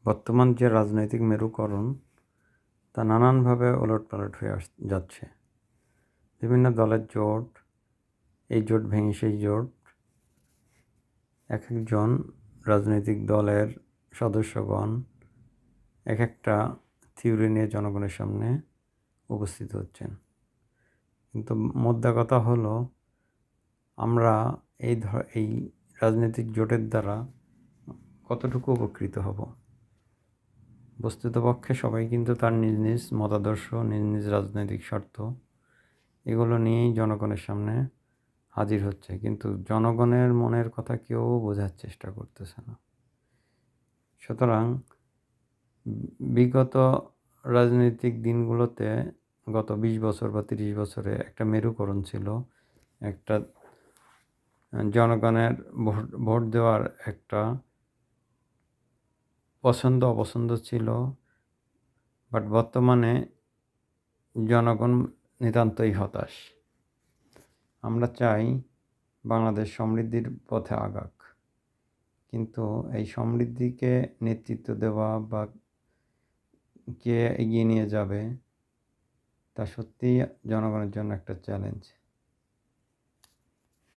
বর্তমান যে রাজনৈতিক মেরুকরণ তা নানানভাবে ওলটপালট হয়ে যাচ্ছে। বিভিন্ন দলের জোট, এই জোট ভেঙে সেই জোট, এক একজন রাজনৈতিক দলের সদস্যগণ এক একটা থিওরি নিয়ে জনগণের সামনে উপস্থিত হচ্ছেন। কিন্তু মোদ্দা কথা হলো, আমরা এই রাজনৈতিক জোটের দ্বারা কতটুকু উপকৃত হব? বস্তুতপক্ষে সবাই কিন্তু তার নিজ নিজ মতাদর্শ, নিজ নিজ রাজনৈতিক স্বার্থ এগুলো নিয়েই জনগণের সামনে হাজির হচ্ছে, কিন্তু জনগণের মনের কথা কেউ বোঝার চেষ্টা করতেছে না। সুতরাং বিগত রাজনৈতিক দিনগুলোতে গত 20 বছর বা 30 বছরে একটা মেরুকরণ ছিল, একটা জনগণের ভোট দেওয়ার একটা পছন্দ অপছন্দ ছিল। বাট বর্তমানে জনগণ নিতান্তই হতাশ। আমরা চাই বাংলাদেশ সমৃদ্ধির পথে আগাক, কিন্তু এই সমৃদ্ধিকে নেতৃত্ব দেওয়া বা কে এগিয়ে নিয়ে যাবে তা সত্যিই জনগণের জন্য একটা চ্যালেঞ্জ।